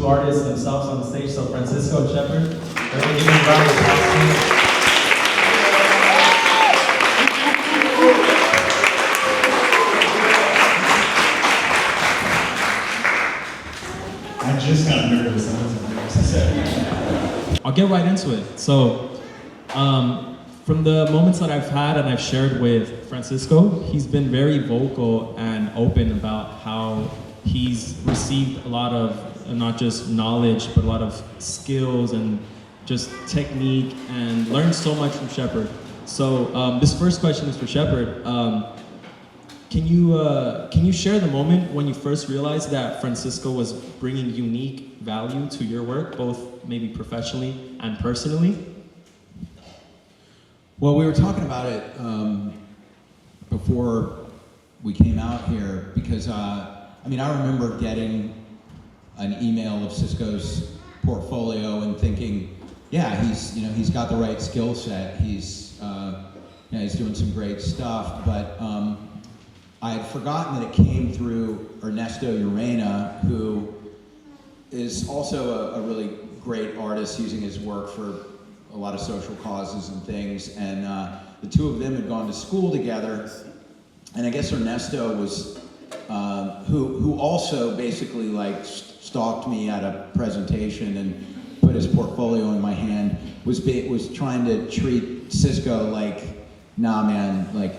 two artists themselves on the stage. So Francisco and Shepard, everyone give them a round of applause. I just got nervous. I wasn't nervous. I said. I'll get right into it. So, from the moments that I've had and I've shared with Francisco, he's been very vocal and open about how he's received a lot of not just knowledge, but a lot of skills and just technique, and learned so much from Shepard. So this first question is for Shepard. Can you share the moment when you first realized that Francisco was bringing unique value to your work, both maybe professionally and personally? Well, we were talking about it before we came out here because I remember getting an email of Cisco's portfolio and thinking, yeah, he's got the right skill set. He's doing some great stuff, but I had forgotten that it came through Ernesto Urena, who is also a really great artist, using his work for a lot of social causes and things. And the two of them had gone to school together. And I guess Ernesto was, who also basically like stalked me at a presentation and put his portfolio in my hand, was trying to treat Cisco like, nah man, like,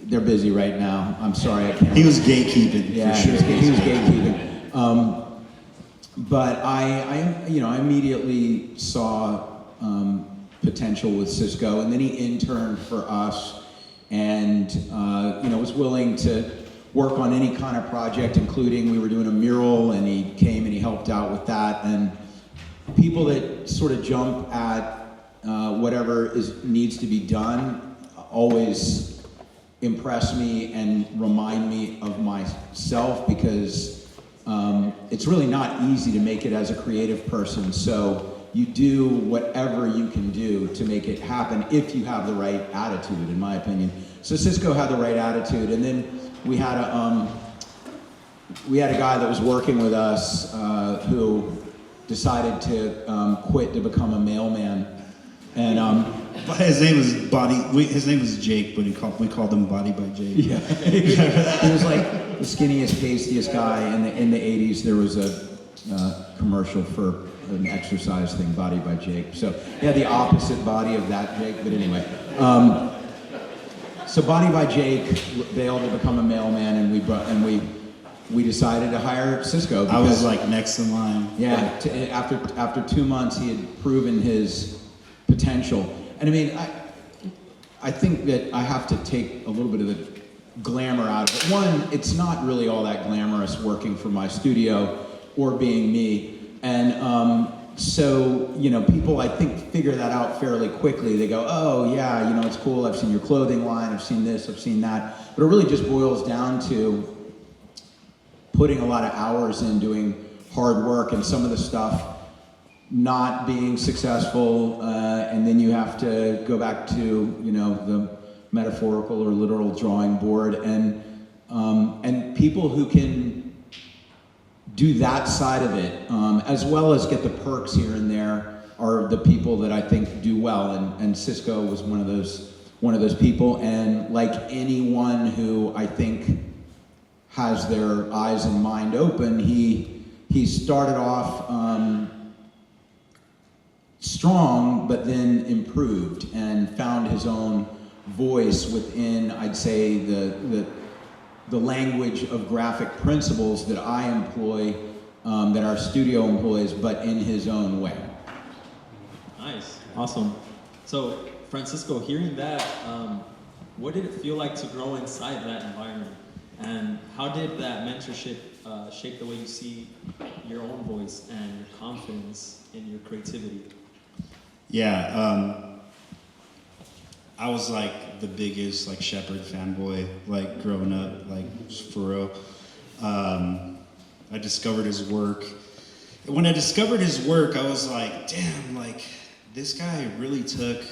they're busy right now. I'm sorry, I can't. He was gatekeeping. Yeah, for sure. he was gatekeeping. But I immediately saw potential with Cisco, and then he interned for us, and was willing to work on any kind of project, including we were doing a mural, and he came and he helped out with that. And people that sort of jump at whatever needs to be done always impress me and remind me of myself, because it's really not easy to make it as a creative person. So you do whatever you can do to make it happen if you have the right attitude, in my opinion. So Cisco had the right attitude, and then we had a guy that was working with us who decided to quit to become a mailman, and His name was Jake, but we called him Body by Jake. yeah, he was like the skinniest, tastiest guy. In the 80s, there was a commercial for an exercise thing, Body by Jake. So he had the opposite body of that Jake, but anyway. So Body by Jake bailed to become a mailman, and we decided to hire Cisco. I was like next in line. Yeah, after 2 months, he had proven his potential. And I mean, I think that I have to take a little bit of the glamour out of it. One, it's not really all that glamorous working for my studio or being me. And so, people I think figure that out fairly quickly. They go, oh yeah, it's cool, I've seen your clothing line, I've seen this, I've seen that. But it really just boils down to putting a lot of hours in, doing hard work, and some of the stuff not being successful, and then you have to go back to the metaphorical or literal drawing board, and people who can do that side of it, as well as get the perks here and there, are the people that I think do well, and Cisco was one of those people. And like anyone who I think has their eyes and mind open, he started off strong, but then improved and found his own voice within, I'd say, the language of graphic principles that I employ, that our studio employs, but in his own way. Nice, awesome. So Francisco, hearing that, what did it feel like to grow inside that environment? And how did that mentorship shape the way you see your own voice and your confidence in your creativity? Yeah, I was like the biggest like Shepard fanboy, like growing up, like for real. I discovered his work. And when I discovered his work, I was like, damn, like this guy really took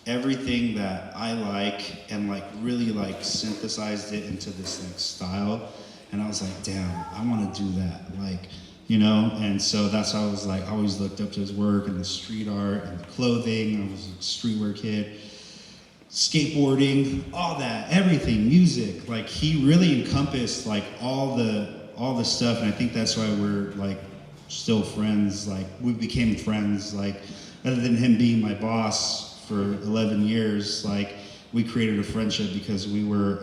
everything that I like and like really like synthesized it into this like style. And I was like, damn, I want to do that. Like you know, and so that's how I was like, I always looked up to his work and the street art and the clothing. I was a streetwear kid, skateboarding, all that, everything, music. Like he really encompassed like all the stuff, and I think that's why we're like still friends. Like we became friends. Like other than him being my boss for 11 years, like we created a friendship because we were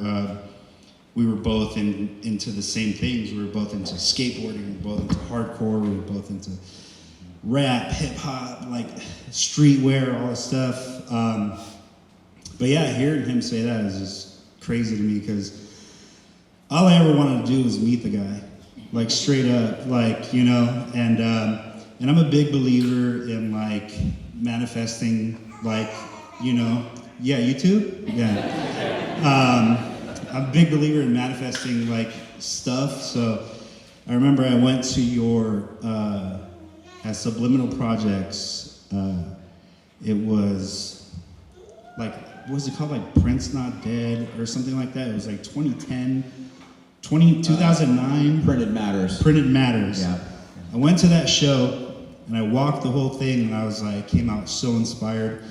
both into the same things. We were both into skateboarding, we were both into hardcore, we were both into rap, hip hop, like streetwear, all this stuff. But yeah, hearing him say that is just crazy to me because all I ever wanted to do was meet the guy, like straight up, like, you know, and I'm a big believer in like manifesting, like, you know, yeah, you too? Yeah. I'm a big believer in manifesting like stuff. So I remember I went to your at Subliminal Projects. It was like, what was it called? Like Prince Not Dead or something like that. It was like 2010, 2009. Printed Matters. Printed Matters. Yeah. I went to that show and I walked the whole thing and I was like, came out so inspired.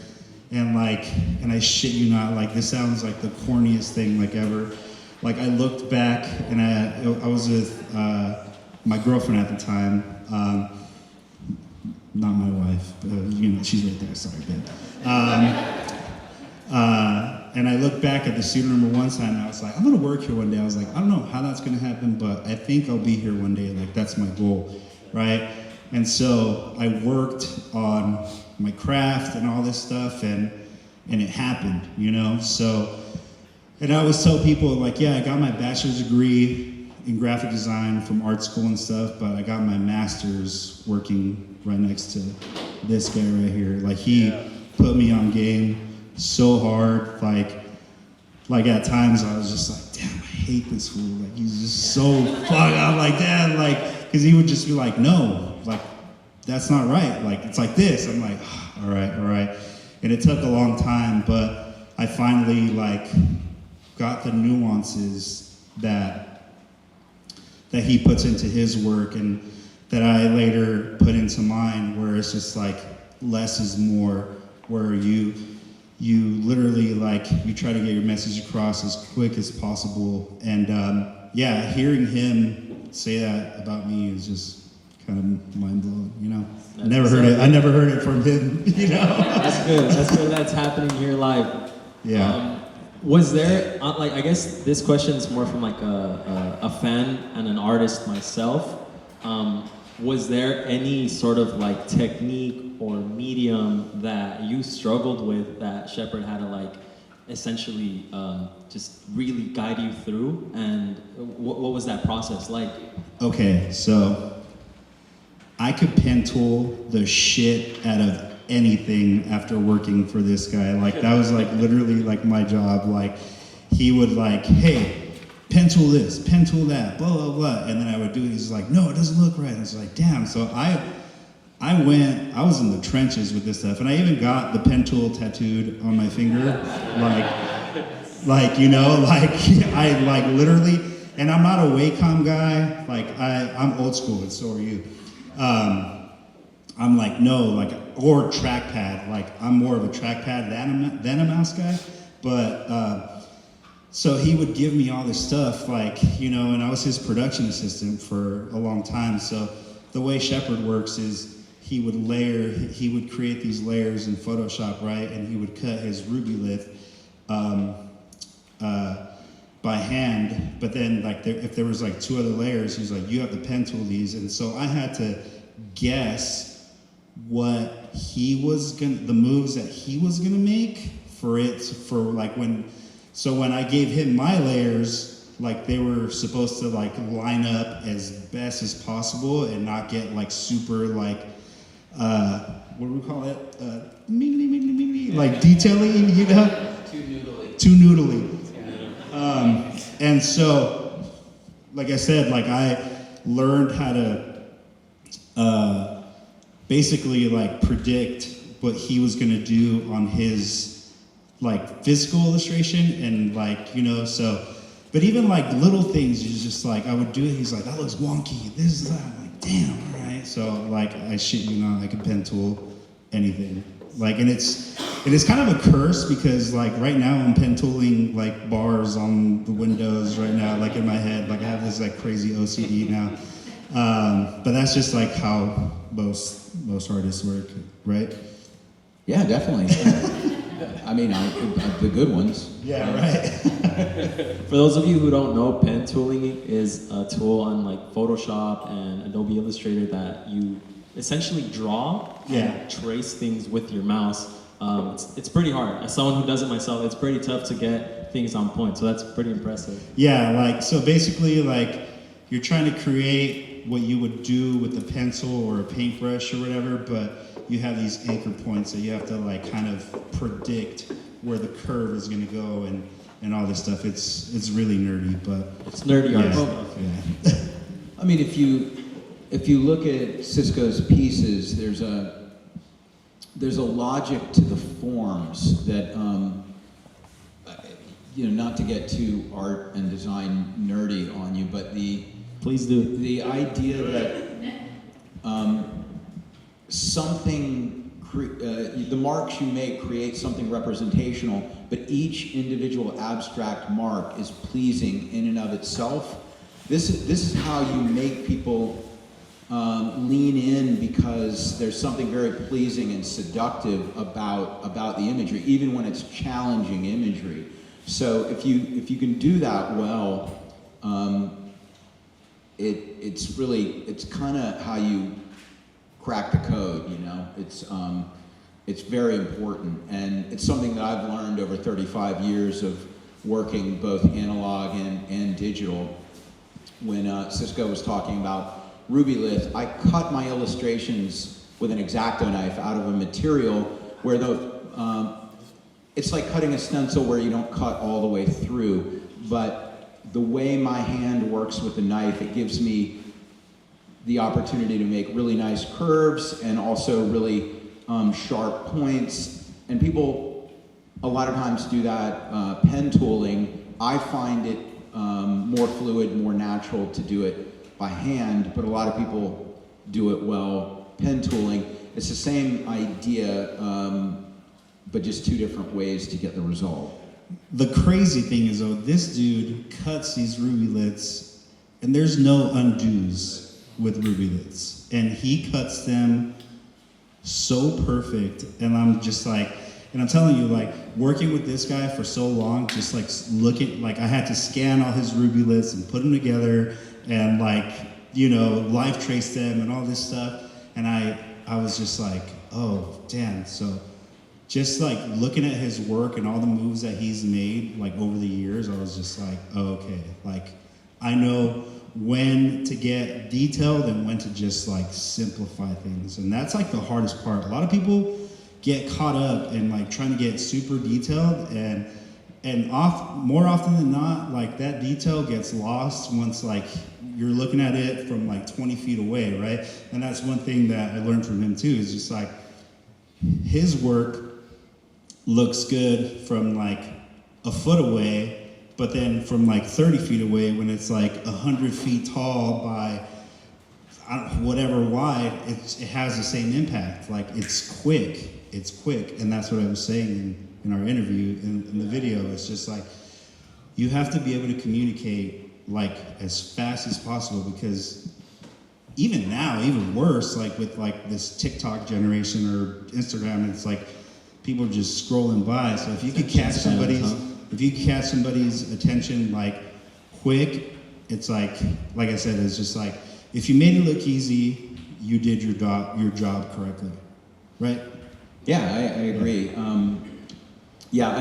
And like, and I shit you not, like this sounds like the corniest thing like ever. Like I looked back and I was with my girlfriend at the time, not my wife, but you know, she's right there, sorry babe. And I looked back at the student number 1 sign and I was like, I'm gonna work here one day. I was like, I don't know how that's gonna happen, but I think I'll be here one day, like that's my goal, right? And so I worked on my craft and all this stuff, and it happened, you know? So, and I always tell people, like, yeah, I got my bachelor's degree in graphic design from art school and stuff, but I got my master's working right next to this guy right here. Like, he put me on game so hard, like at times I was just like, damn, I hate this fool. Like, he's just so fucked up like that, like, because he would just be like, no, like, that's not right. Like, it's like this. I'm like, all right. And it took a long time, but I finally like got the nuances that he puts into his work and that I later put into mine, where it's just like less is more, where you literally like, you try to get your message across as quick as possible. And yeah, hearing him say that about me is just kind of mind blowing, you know. I never heard it from him, you know. That's good. That's good. That's happening here live. Yeah. Was there like, I guess this question is more from like a fan and an artist myself. Was there any sort of like technique or medium that you struggled with that Shepard had to like essentially just really guide you through? And what was that process like? Okay, so I could pen tool the shit out of anything after working for this guy. Like, that was like literally like my job. Like, he would like, hey, pen tool this, pen tool that, blah, blah, blah. And then I would do it. He's like, no, it doesn't look right. And it's like, damn. So I was in the trenches with this stuff. And I even got the pen tool tattooed on my finger. Like, you know, like I like literally, and I'm not a Wacom guy. Like I'm old school and so are you. I'm like, no, like, or trackpad. Like, I'm more of a trackpad than a mouse guy. But, so he would give me all this stuff, like, you know, and I was his production assistant for a long time. So the way Shepard works is he would create these layers in Photoshop, right? And he would cut his Ruby lith by hand. But then, like, if there was like 2 other layers, he's like, you have to pen tool these. And so I had to guess what the moves that he was gonna make when I gave him my layers, like they were supposed to like line up as best as possible and not get like super like what do we call it? Like detailing, you know? Too noodly. And so, like I said, like I learned how to basically like predict what he was gonna do on his like physical illustration and like, you know, so, but even like little things, he's just like, I would do it, he's like, that looks wonky, this is that, I'm like, damn, all right. So like, I shit you not, I can pen tool anything. Like, and it's kind of a curse because like right now I'm pen tooling like bars on the windows right now, like in my head. Like I have this like crazy OCD now. But that's just like how most artists work, right? Yeah, definitely. I mean, the good ones. Yeah, right. For those of you who don't know, pen tooling is a tool on like Photoshop and Adobe Illustrator that you essentially draw and trace things with your mouse. It's pretty hard. As someone who does it myself, it's pretty tough to get things on point. So that's pretty impressive. Yeah, like so basically like you're trying to create what you would do with a pencil or a paintbrush or whatever, but you have these anchor points that you have to like kind of predict where the curve is going to go and all this stuff. It's really nerdy, but it's nerdy art stuff. Yeah. I mean, if you look at Cisco's pieces, there's a logic to the forms that not to get too art and design nerdy on you, but please do. The idea that the marks you make create something representational, but each individual abstract mark is pleasing in and of itself. This is how you make people lean in because there's something very pleasing and seductive about the imagery, even when it's challenging imagery. So if you can do that well, it's kind of how you crack the code, It's very important, and it's something that I've learned over 35 years of working both analog and digital. When Cisco was talking about Rubylith, I cut my illustrations with an X-Acto knife out of a material where it's like cutting a stencil where you don't cut all the way through, but the way my hand works with the knife, it gives me the opportunity to make really nice curves and also really sharp points. And people a lot of times do that pen tooling. I find it more fluid, more natural to do it by hand, but a lot of people do it well pen tooling. It's the same idea, but just two different ways to get the result. The crazy thing is though, this dude cuts these Rubyliths and there's no undos with Rubyliths. And he cuts them so perfect. And I'm just like, and I'm telling you, like, working with this guy for so long, just like looking, like I had to scan all his Rubyliths and put them together and like, live trace them and all this stuff. And I was just like, oh, damn. So just like looking at his work and all the moves that he's made like over the years, I was just like, oh, okay. Like I know when to get detailed and when to just like simplify things. And that's like the hardest part. A lot of people get caught up in like trying to get super detailed and more often than not, like that detail gets lost once like you're looking at it from like 20 feet away, right? And that's one thing that I learned from him too, is just like his work looks good from like a foot away, but then from like 30 feet away when it's like 100 feet tall by whatever wide, it has the same impact. Like it's quick, and that's what I was saying in our interview, in the video. It's just like, you have to be able to communicate like as fast as possible, because even now, even worse, like with like this TikTok generation or Instagram, it's like people are just scrolling by. So if you could catch somebody's attention like quick, it's like I said, it's just like, if you made it look easy, you did your job correctly, right? Yeah, I agree. I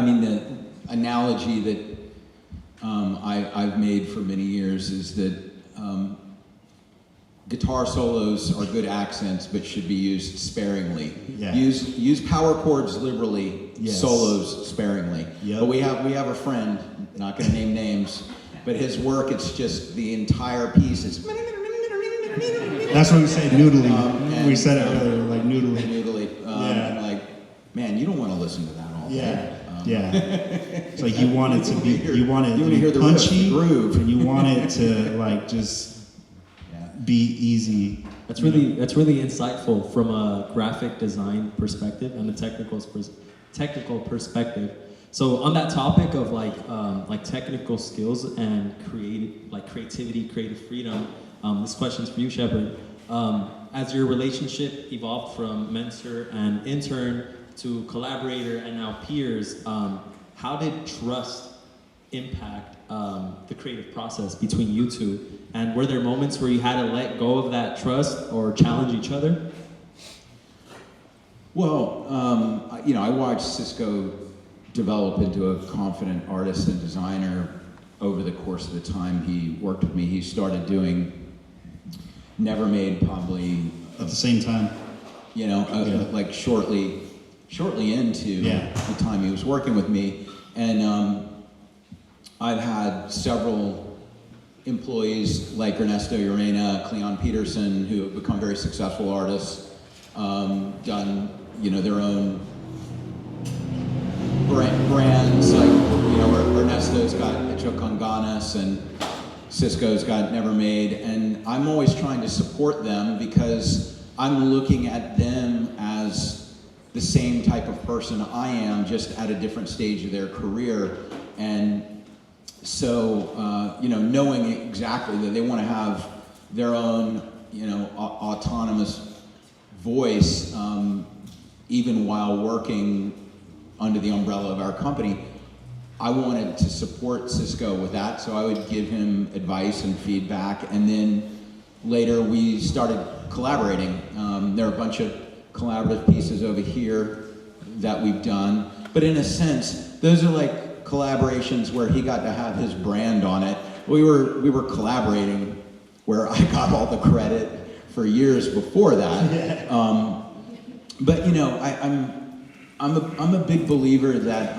mean, the analogy that I've made for many years is that guitar solos are good accents, but should be used sparingly. Yeah. Use power chords liberally, Yes. solos sparingly. Yep. But we have a friend, not going to name names, but his work, it's just the entire piece. It's That's what we say, noodling. We said it earlier, like noodling. Noodly. And like, man, you don't want to listen to that all day. It's like you want it to be, you want it to be hear the punchy, groove, and you want it to like just be easy. That's really insightful from a graphic design perspective and a technical perspective. So on that topic of like technical skills and creativity, creative freedom, this question's for you, Shepard. As your relationship evolved from mentor and intern to collaborator and now peers, how did trust impact the creative process between you two? And were there moments where you had to let go of that trust or challenge each other? Well, I watched Cisco develop into a confident artist and designer over the course of the time he worked with me. He started doing Never Made probably At the same time. Like shortly into the time he was working with me. And I've had several employees like Ernesto Urena, Cleon Peterson, who have become very successful artists, done their own brands. Like Ernesto's got Echoconganas and Cisco's got Never Made, and I'm always trying to support them because I'm looking at them as the same type of person I am, just at a different stage of their career. And so, knowing exactly that they want to have their own, autonomous voice, even while working under the umbrella of our company, I wanted to support Cisco with that, so I would give him advice and feedback, and then later we started collaborating. There are a bunch of collaborative pieces over here that we've done, but in a sense, those are like collaborations where he got to have his brand on it. We were collaborating where I got all the credit for years before that. But I'm a big believer that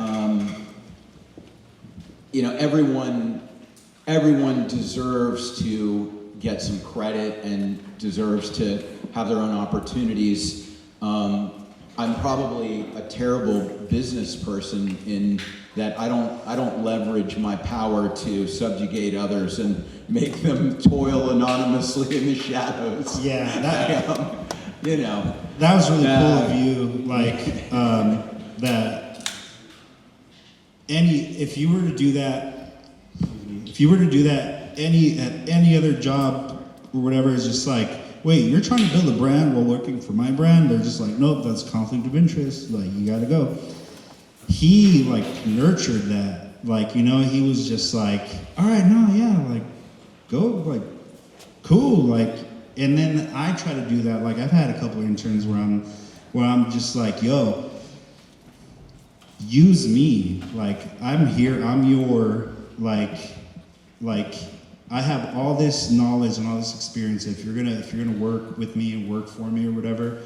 everyone deserves to get some credit and deserves to have their own opportunities. I'm probably a terrible business person in that I don't leverage my power to subjugate others and make them toil anonymously in the shadows. Yeah, that that was really cool of you. Like that. If you were to do that at any other job or whatever, it's just like, wait, you're trying to build a brand while working for my brand? They're just like, nope, that's conflict of interest. Like, you gotta go. He nurtured that. He was just like, all right, no, yeah, go, cool, and then I try to do that. I've had a couple of interns where I'm just like, yo, use me. I'm here, I'm your, I have all this knowledge and all this experience. If you're gonna work with me and work for me or whatever,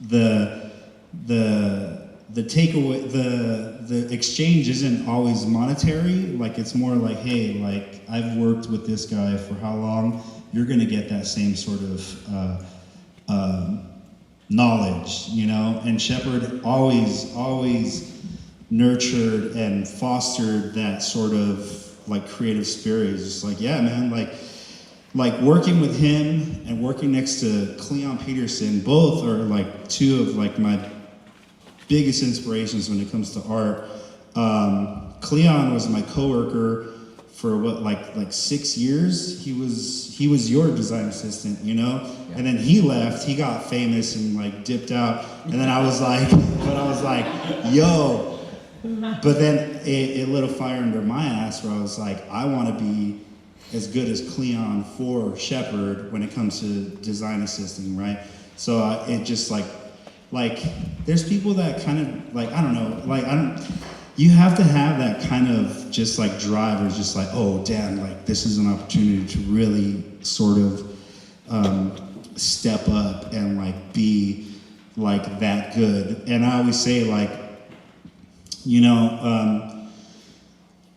the takeaway, the exchange isn't always monetary. It's more like, hey, I've worked with this guy for how long? You're gonna get that same sort of knowledge, And Shepard always nurtured and fostered that sort of creative spirit. It's just like, yeah, man, working with him and working next to Cleon Peterson, both are two of my biggest inspirations when it comes to art. Cleon was my coworker for 6 years. He was your design assistant, Yeah. And then he left, he got famous and dipped out. And then I was like, yo. But then it lit a fire under my ass where I was like, I want to be as good as Cleon for Shepard when it comes to design assisting, right? So it just there's people that kind of I don't know, you have to have that kind of just drive, or just oh damn, this is an opportunity to really sort of step up and be that good. And I always say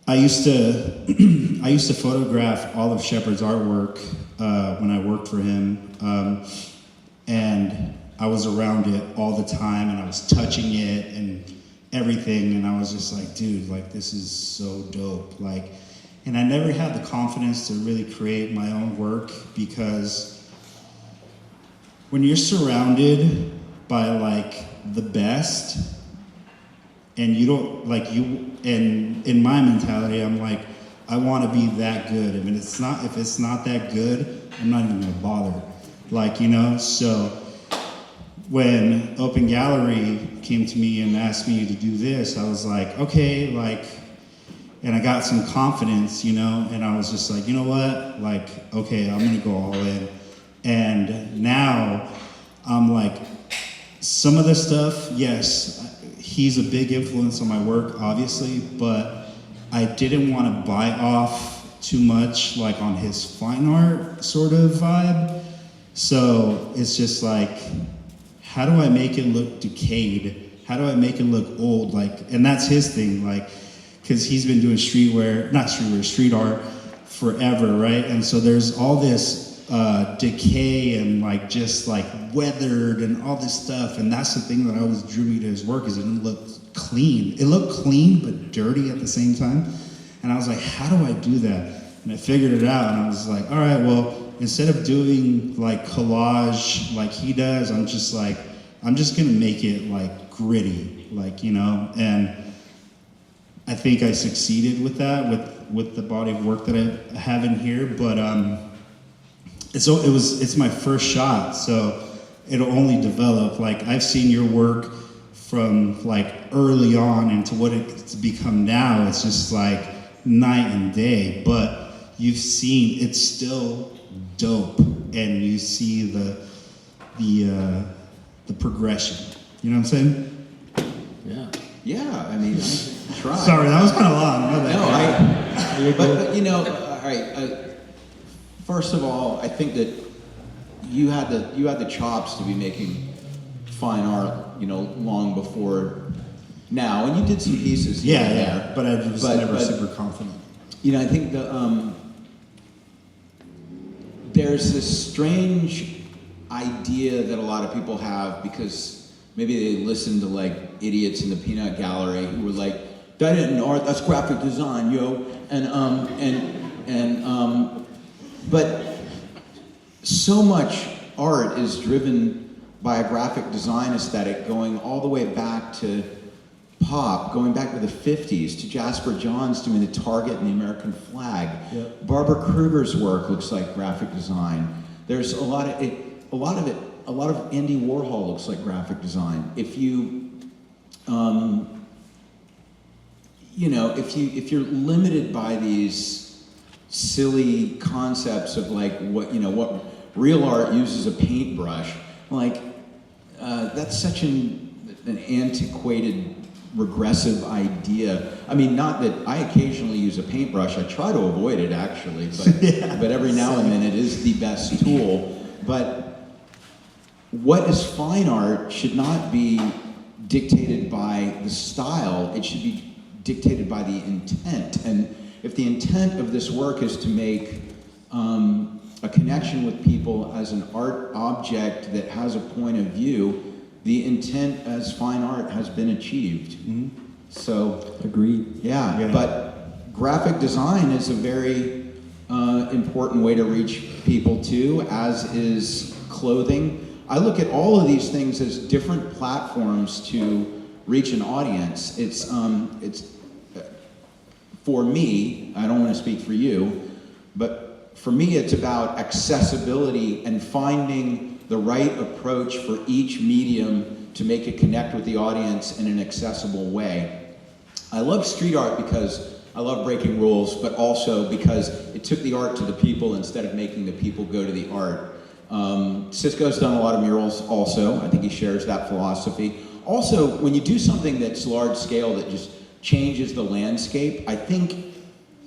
I used to photograph all of Shepard's artwork when I worked for him, and I was around it all the time, and I was touching it and everything, and I was just like, dude, this is so dope. And I never had the confidence to really create my own work, because when you're surrounded by like the best, and you don't like you, and in my mentality, I'm like, I want to be that good. I mean, if it's not that good, I'm not even gonna bother. Like, you know, so when Open Gallery came to me and asked me to do this, I was like, okay, like, and I got some confidence, you know, and I was just like, you know what, like, okay, I'm gonna go all in. And now I'm like, some of the stuff, yes, he's a big influence on my work, obviously, but I didn't want to buy off too much, like on his fine art sort of vibe. So it's just like, how do I make it look decayed? How do I make it look old? Like, and that's his thing, like, because he's been doing street art forever, right? And so there's all this decay and like just like weathered and all this stuff, and that's the thing that always drew me to his work, is it didn't look clean. It looked clean but dirty at the same time, and I was like, how do I do that? And I figured it out, and I was like, all right, well, instead of doing like collage like he does, I'm just gonna make it like gritty, like, you know. And I think I succeeded with that, with the body of work that I have in here, but it's my first shot, so it'll only develop. Like, I've seen your work from like early on into what it's become now. It's just like night and day, but you've seen it's still dope, and you see the progression. You know what I'm saying? Yeah. Yeah, I mean, I tried. Sorry, that was kind of long. No, but you know, all right. First of all, I think that you had the chops to be making fine art, you know, long before now, and you did some pieces here and there. But I was never super confident. You know, I think there's this strange idea that a lot of people have, because maybe they listen to like idiots in the peanut gallery who were like, that isn't art, that's graphic design, yo. But so much art is driven by a graphic design aesthetic, going all the way back to pop, going back to the 50s, to Jasper Johns doing the Target and the American flag. Yep. Barbara Kruger's work looks like graphic design. There's a lot of Andy Warhol looks like graphic design. If you, you know, if you're limited by these silly concepts of like what real art uses a paintbrush, like that's such an antiquated, regressive idea. I mean, not that I occasionally use a paintbrush. I try to avoid it actually, but but every now and then it is the best tool. But what is fine art should not be dictated by the style. It should be dictated by the intent. And if the intent of this work is to make a connection with people as an art object that has a point of view, the intent as fine art has been achieved. Mm-hmm. So, agreed. Yeah, but graphic design is a very important way to reach people too, as is clothing. I look at all of these things as different platforms to reach an audience. It's for me, I don't want to speak for you, but for me it's about accessibility and finding the right approach for each medium to make it connect with the audience in an accessible way. I love street art because I love breaking rules, but also because it took the art to the people instead of making the people go to the art. Cisco's done a lot of murals also. I think he shares that philosophy. Also, when you do something that's large scale that just changes the landscape, I think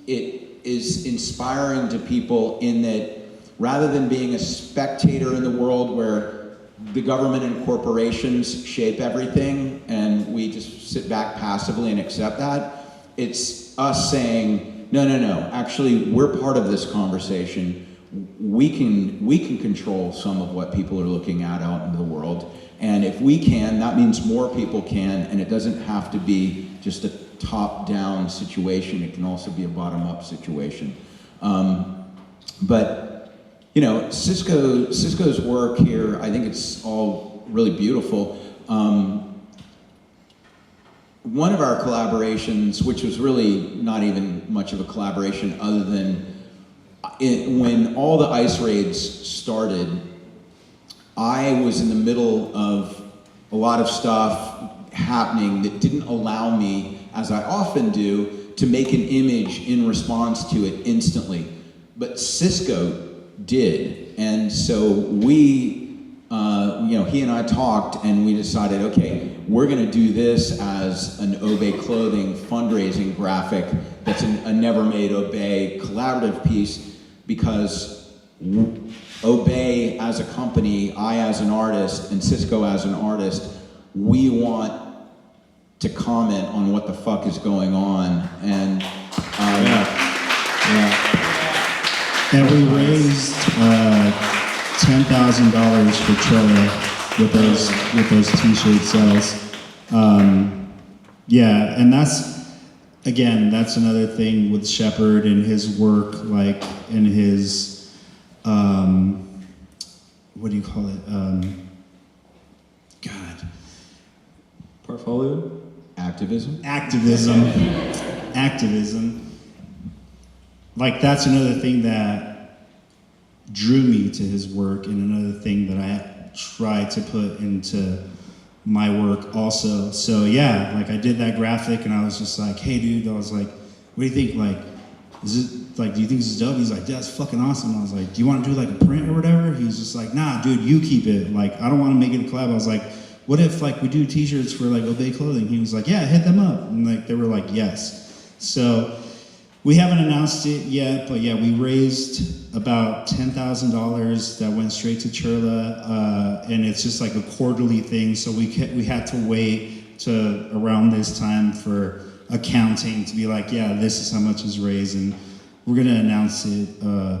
it is inspiring to people in that rather than being a spectator in the world where the government and corporations shape everything and we just sit back passively and accept that, it's us saying, no, actually we're part of this conversation. We can control some of what people are looking at out into the world. And if we can, that means more people can, and it doesn't have to be just top-down situation. It can also be a bottom-up situation. But you know, Cisco's work here, I think it's all really beautiful. One of our collaborations, which was really not even much of a collaboration other than when all the ice raids started, I was in the middle of a lot of stuff happening that didn't allow me, as I often do, to make an image in response to it instantly. But Cisco did, and so we, he and I talked, and we decided, okay, we're going to do this as an Obey Clothing fundraising graphic that's a Never Made Obey collaborative piece, because Obey as a company, I as an artist, and Cisco as an artist, we want to comment on what the fuck is going on, and And we raised $10,000 for Trilla with those T-shirt sales. And that's another thing with Shepard and his work, like in his what do you call it? Portfolio? activism. Activism. Like, that's another thing that drew me to his work, and another thing that I tried to put into my work also. So yeah, like I did that graphic, and I was just like, hey dude, I was like, what do you think? Like, do you think this is dope? He's like, that's fucking awesome. I was like, do you want to do like a print or whatever? He was just like, nah, dude, you keep it. Like, I don't want to make it a collab. I was like, what if like we do T-shirts for like Obey Clothing? He was like, yeah, hit them up. And like they were like, yes. So we haven't announced it yet, but yeah, we raised about $10,000 that went straight to Churla, and it's just like a quarterly thing. So we had to wait to around this time for accounting to be like, yeah, this is how much is raised, and we're gonna announce it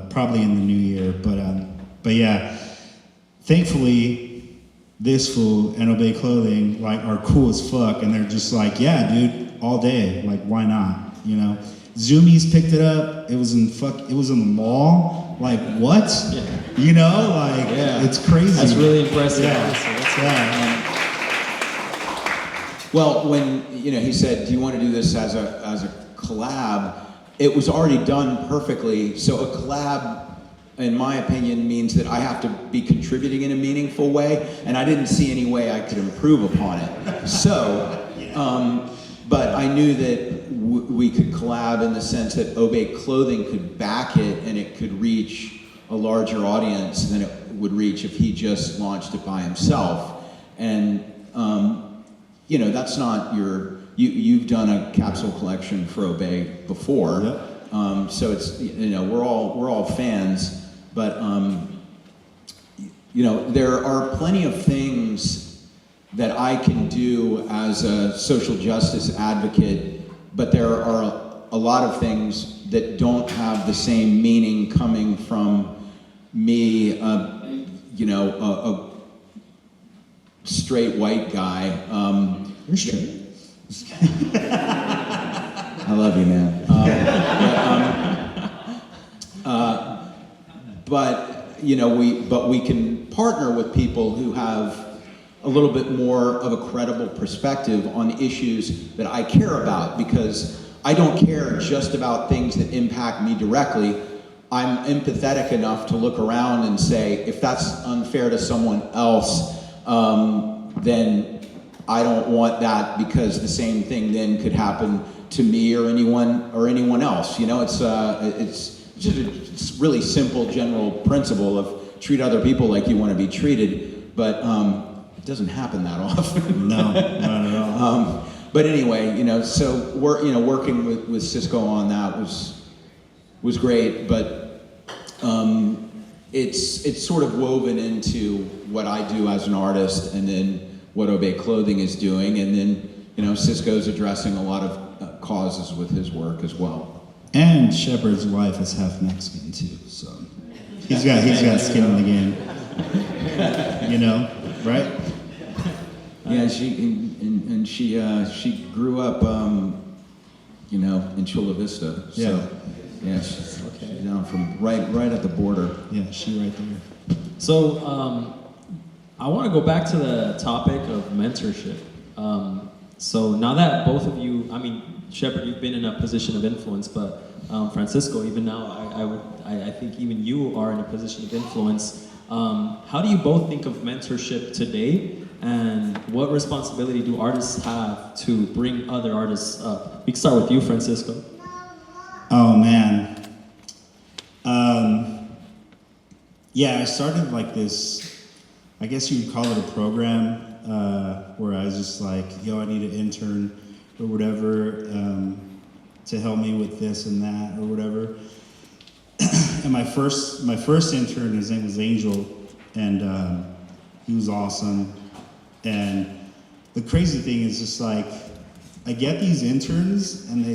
probably in the new year. But yeah, thankfully, this fool and Obey Clothing like are cool as fuck, and they're just like, yeah, dude, all day, like why not, you know? Zoomies picked it up. It was in the mall. Like what? Yeah. You know, like it's crazy. That's really impressive. Yeah. Well, when he said, "Do you want to do this as a collab?" It was already done perfectly. So a collab, in my opinion, means that I have to be contributing in a meaningful way, and I didn't see any way I could improve upon it. So, but I knew that we could collab in the sense that Obey Clothing could back it, and it could reach a larger audience than it would reach if he just launched it by himself. And that's not you've done a capsule collection for Obey before. Yep. So it's we're all fans, but there are plenty of things that I can do as a social justice advocate, but there are a lot of things that don't have the same meaning coming from me, a straight white guy. You're straight. I love you, man. But we can partner with people who have a little bit more of a credible perspective on issues that I care about, because I don't care just about things that impact me directly. I'm empathetic enough to look around and say, if that's unfair to someone else, then I don't want that, because the same thing then could happen to me or anyone else. It's just a really simple general principle of treat other people like you want to be treated, but it doesn't happen that often. No, not at all. But anyway, so we're working with Cisco on that was great, but it's sort of woven into what I do as an artist, and then what Obey Clothing is doing, and then Cisco's addressing a lot of causes with his work as well. And Shepard's wife is half Mexican too, so he's got skin in the game. Right? Yeah, she grew up you know, in Chula Vista. Yeah. So, yeah, she's down from right at the border. Yeah, she right there. So I want to go back to the topic of mentorship. So now that both of you, I mean, Shepard, you've been in a position of influence, but Francisco, even now, I think even you are in a position of influence. How do you both think of mentorship today, and what responsibility do artists have to bring other artists up? We can start with you, Francisco. Oh man. Yeah, I started like this, I guess you would call it a program, where I was just like, yo, I need an intern or whatever, to help me with this and that or whatever. And my first intern, his name was Angel, and he was awesome. And the crazy thing is just like, I get these interns and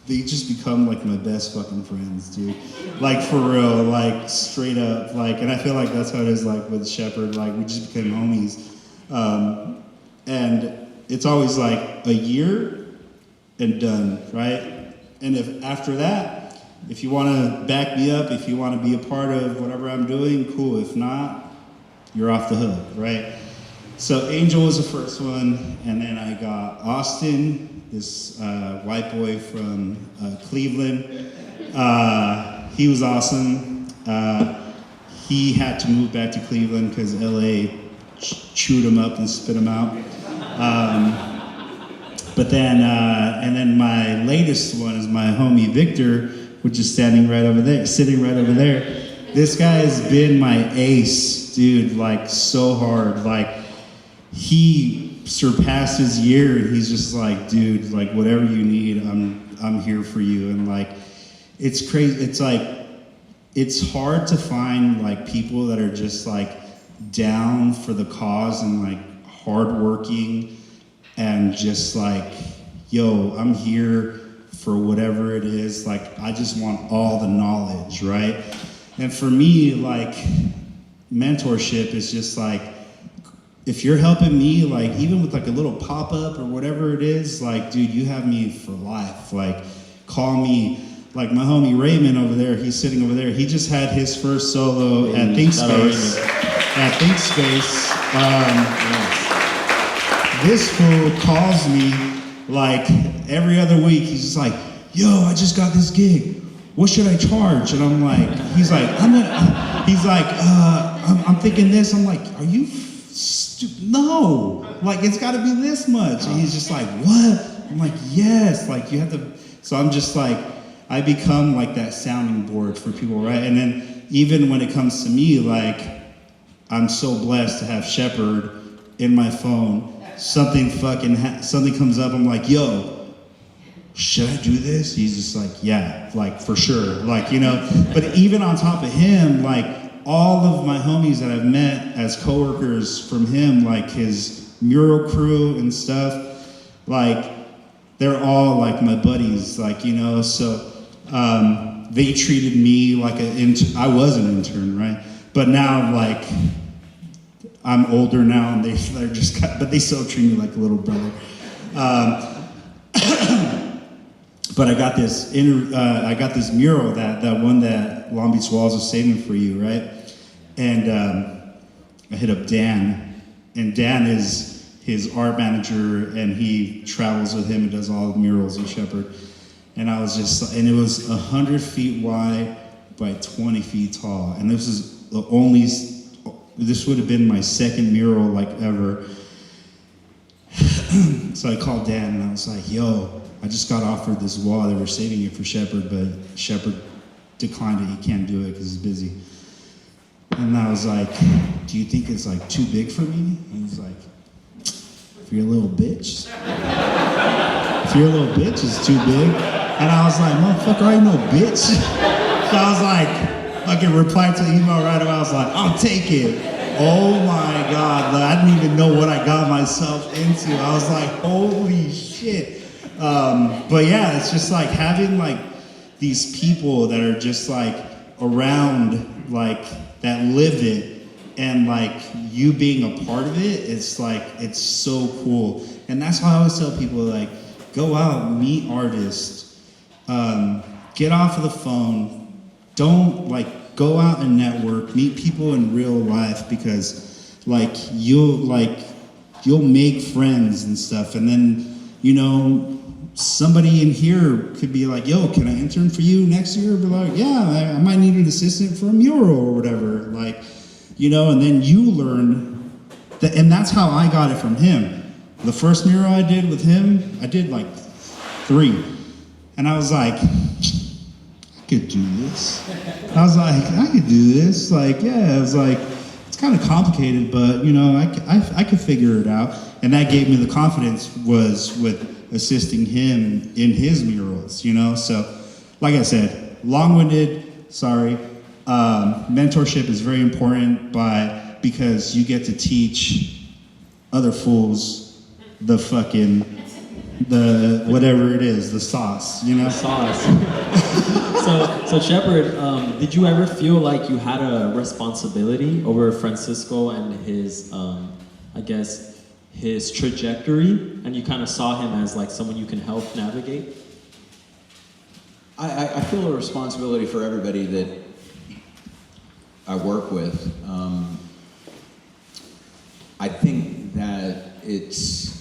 they just become like my best fucking friends, dude. Like for real, like straight up, like, and I feel like that's how it is like with Shepard, like we just became homies. And it's always like a year and done, right? And if after that, if you want to back me up, if you want to be a part of whatever I'm doing, cool. If not, you're off the hook, right? So Angel was the first one, and then I got Austin, this white boy from Cleveland. He was awesome. He had to move back to Cleveland because LA chewed him up and spit him out. But then, and then my latest one is my homie Victor, which is sitting right over there. This guy has been my ace, dude, like so hard. Like he surpassed his year, and he's just like, dude, like whatever you need, I'm here for you. And like, it's crazy. It's like, it's hard to find like people that are just like down for the cause and like hardworking and just like, yo, I'm here for whatever it is. Like, I just want all the knowledge, right? And for me, like, mentorship is just like, if you're helping me, like, even with like a little pop-up or whatever it is, like, dude, you have me for life. Like, call me. Like my homie Raymond over there, he's sitting over there. He just had his first solo at ThinkSpace. This fool calls me like every other week. He's just like, yo, I just got this gig. What should I charge? And I'm like, I'm thinking this. I'm like, are you stupid? No, like it's got to be this much. And he's just like, what? I'm like, yes. Like you have to. So I'm just like, I become like that sounding board for people, right? And then even when it comes to me, like I'm so blessed to have Shepard in my phone. Something comes up. I'm like, yo, should I do this? He's just like, yeah, like for sure, like you know. But even on top of him, like all of my homies that I've met as coworkers from him, like his mural crew and stuff, like they're all like my buddies, like you know. So they treated me like I was an intern, right? But now like. I'm older now, and they're just, but they still treat me like a little brother. But I got this mural that one that Long Beach Walls is saving for you, right? And I hit up Dan, and Dan is his art manager, and he travels with him and does all the murals in Shepard. And I was just, and it was 100 feet wide by 20 feet tall, and this is the only. This would have been my second mural like ever. So I called Dan and I was like, yo, I just got offered this wall. They were saving it for Shepard, but Shepard declined it. He can't do it because he's busy. And I was like, do you think it's like too big for me? And he's like, if you're a little bitch. If you're a little bitch, it's too big. And I was like, motherfucker, I ain't no bitch. So I was like, I can reply to the email right away. I was like, I'll take it. Oh my God, like, I didn't even know what I got myself into. I was like, holy shit. But yeah, it's just like having like these people that are just like around, like that live it, and like you being a part of it. It's like, it's so cool. And that's why I always tell people like, go out, meet artists, get off of the phone, don't like go out and network, meet people in real life, because like you'll make friends and stuff, and then, you know, somebody in here could be like, yo, can I intern for you next year? Be like, yeah, I might need an assistant for a mural or whatever. Like, you know, and then you learn that, and that's how I got it from him. The first mural I did with him, I did like 3. And I was like, I could do this. I was like, I could do this. Like, yeah, I was like, it's kind of complicated, but you know, I could figure it out. And that gave me the confidence, was with assisting him in his murals, you know? So, like I said, long-winded, sorry. Mentorship is very important because you get to teach other fools the whatever it is, the sauce, you know? The sauce. So Shepard, did you ever feel like you had a responsibility over Francisco and his, I guess, his trajectory, and you kind of saw him as like someone you can help navigate? I feel a responsibility for everybody that I work with. I think that it's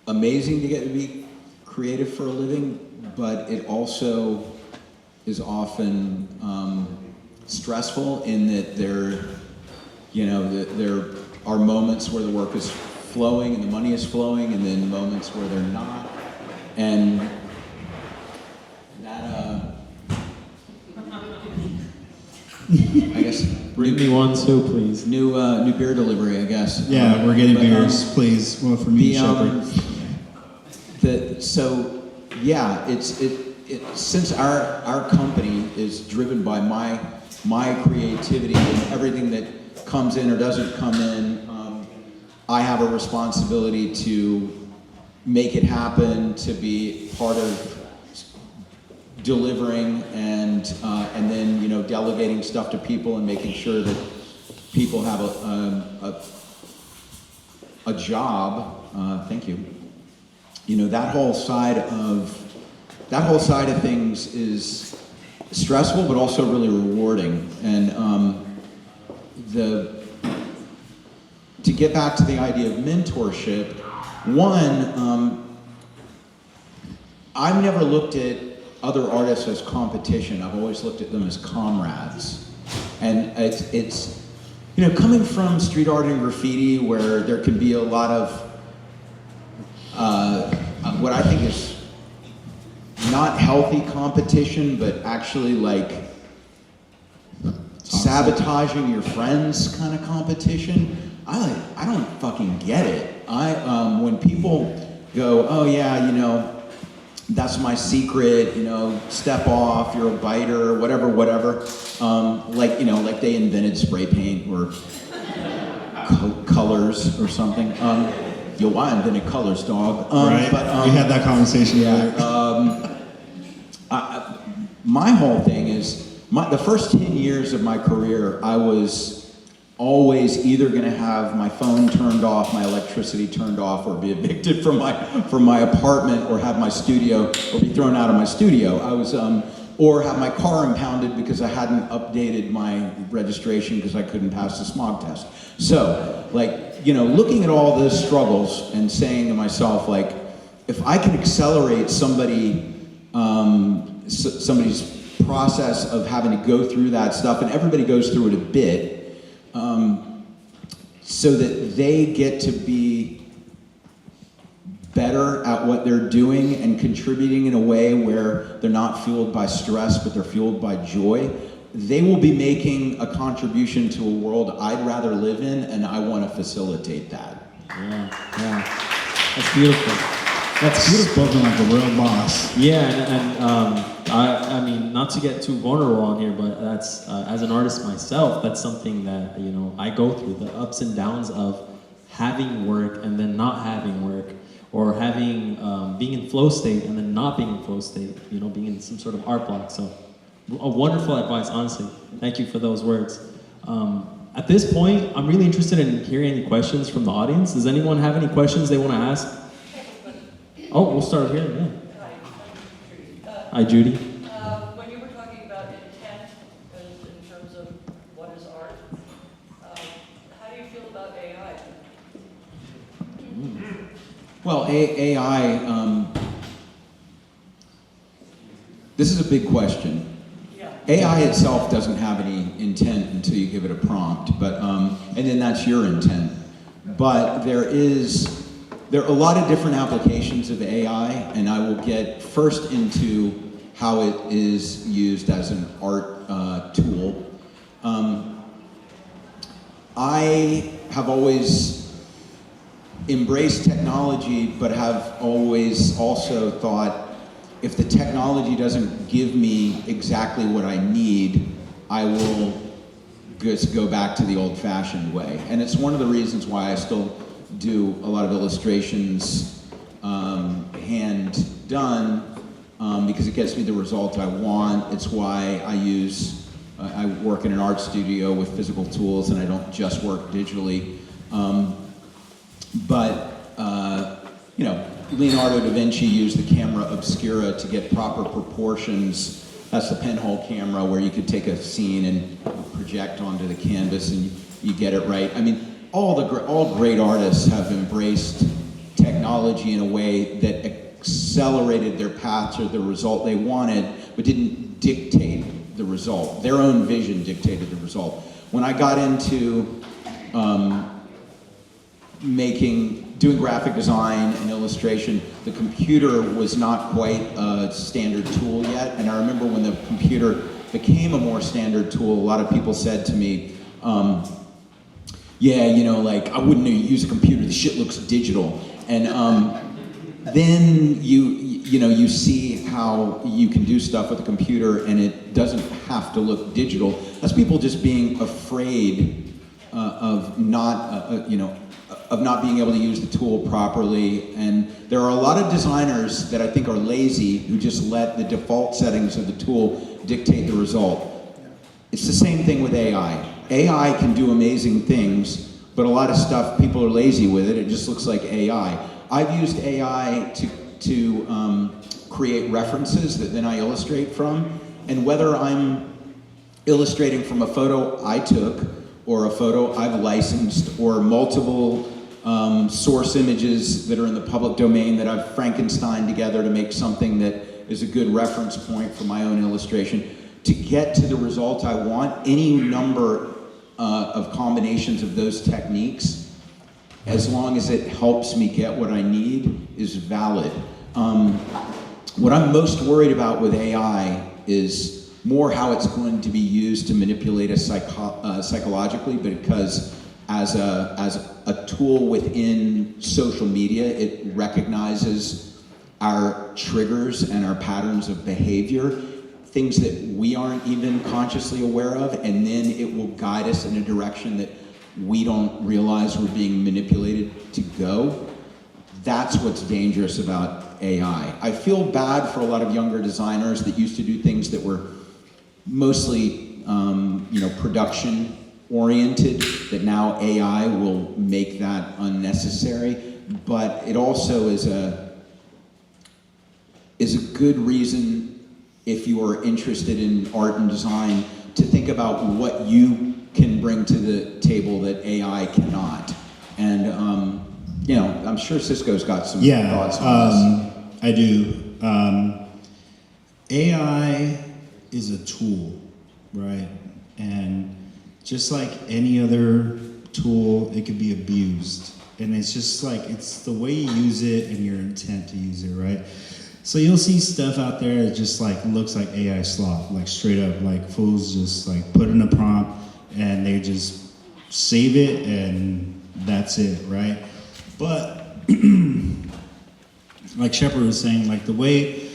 amazing to get to be creative for a living, but it also is often stressful in that there are moments where the work is flowing and the money is flowing, and then moments where they're not. And that, I guess. Bring me one too, please. New beer delivery, I guess. Yeah, we're getting beers, please. Well, for me, Shepard. Since our company is driven by my creativity and everything that comes in or doesn't come in, I have a responsibility to make it happen, to be part of delivering, and then, you know, delegating stuff to people and making sure that people have a job. Thank you. You know, that whole side of things is stressful, but also really rewarding. And to get back to the idea of mentorship, I've never looked at other artists as competition. I've always looked at them as comrades. And it's you know, coming from street art and graffiti, where there can be a lot of what I think is not healthy competition, but actually like sabotaging your friends kind of competition. I don't fucking get it. When people go, oh yeah, you know, that's my secret, you know, step off, you're a biter, whatever, like, you know, like they invented spray paint or colors or something. Yo, I invented colors, dog. Right, but, we had that conversation earlier. My whole thing is, the first 10 years of my career, I was always either going to have my phone turned off, my electricity turned off, or be evicted from my apartment, or have my studio, or be thrown out of my studio. I was, or have my car impounded because I hadn't updated my registration because I couldn't pass the smog test. So, like, you know, looking at all those struggles and saying to myself, like, if I can accelerate somebody's process of having to go through that stuff, and everybody goes through it a bit, so that they get to be better at what they're doing and contributing in a way where they're not fueled by stress, but they're fueled by joy, they will be making a contribution to a world I'd rather live in, and I want to facilitate that. Yeah. That's beautiful. That's beautiful. Spoken like a real boss. Yeah, and I mean, not to get too vulnerable on here, but that's, as an artist myself, that's something that, you know, I go through, the ups and downs of having work and then not having work, or having, being in flow state and then not being in flow state, you know, being in some sort of art block. So, a wonderful advice, honestly. Thank you for those words. At this point, I'm really interested in hearing any questions from the audience. Does anyone have any questions they want to ask? Oh, we'll start here, yeah. Hi, Hi, Judy. when you were talking about intent in terms of what is art, how do you feel about AI? Well, AI, this is a big question. Yeah. AI itself doesn't have any intent until you give it a prompt, but and then that's your intent. But there are a lot of different applications of AI, and I will get first into how it is used as an art tool. I have always embraced technology, but have always also thought, if the technology doesn't give me exactly what I need, I will just go back to the old-fashioned way. And it's one of the reasons why I still do a lot of illustrations hand done, because it gets me the result I want. It's why I work in an art studio with physical tools, and I don't just work digitally. You know, Leonardo da Vinci used the camera obscura to get proper proportions. That's the pinhole camera where you could take a scene and project onto the canvas and you get it right. I mean, all great artists have embraced technology in a way that accelerated their path to the result they wanted, but didn't dictate the result. Their own vision dictated the result. When I got into doing graphic design and illustration, the computer was not quite a standard tool yet. And I remember when the computer became a more standard tool, a lot of people said to me, yeah, you know, like, I wouldn't use a computer, the shit looks digital. And then you see how you can do stuff with a computer and it doesn't have to look digital. That's people just being afraid of not being able to use the tool properly. And there are a lot of designers that I think are lazy who just let the default settings of the tool dictate the result. It's the same thing with AI. AI can do amazing things, but a lot of stuff, people are lazy with it. It just looks like AI. I've used AI to create references that then I illustrate from. And whether I'm illustrating from a photo I took, or a photo I've licensed, or multiple source images that are in the public domain that I've Frankensteined together to make something that is a good reference point for my own illustration, to get to the result I want, any number of combinations of those techniques, as long as it helps me get what I need, is valid. What I'm most worried about with AI is more how it's going to be used to manipulate us psychologically, because as a tool within social media, it recognizes our triggers and our patterns of behavior, things that we aren't even consciously aware of, and then it will guide us in a direction that we don't realize we're being manipulated to go. That's what's dangerous about AI. I feel bad for a lot of younger designers that used to do things that were mostly production oriented, that now AI will make that unnecessary. But it also is a good reason, if you are interested in art and design, to think about what you can bring to the table that AI cannot. And I'm sure Cisco's got some thoughts on this. I do. AI is a tool, right? And just like any other tool, it can be abused. And it's just like, it's the way you use it and your intent to use it, right? So you'll see stuff out there that just like looks like AI slop, like straight up, like fools just like put in a prompt and they just save it and that's it, right? But like Shepard was saying, like the way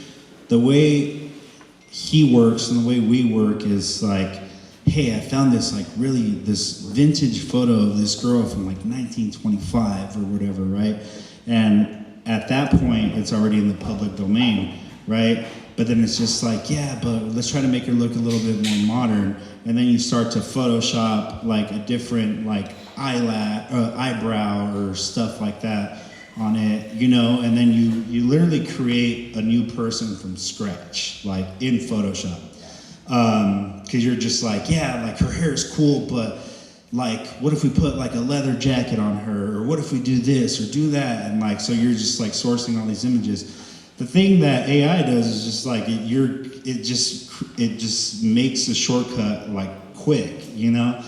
he works and the way we work is like, hey, I found this this vintage photo of this girl from like 1925 or whatever, right? And at that point, it's already in the public domain, right? But then it's just like, yeah, but let's try to make her look a little bit more modern. And then you start to Photoshop like a different like eyebrow or stuff like that. on it, you know, and then you literally create a new person from scratch, like in Photoshop. Because you're just like, yeah, like her hair is cool, but like, what if we put like a leather jacket on her, or what if we do this or do that, and like, so you're just like sourcing all these images. The thing that AI does is just like it just makes the shortcut like quick, you know,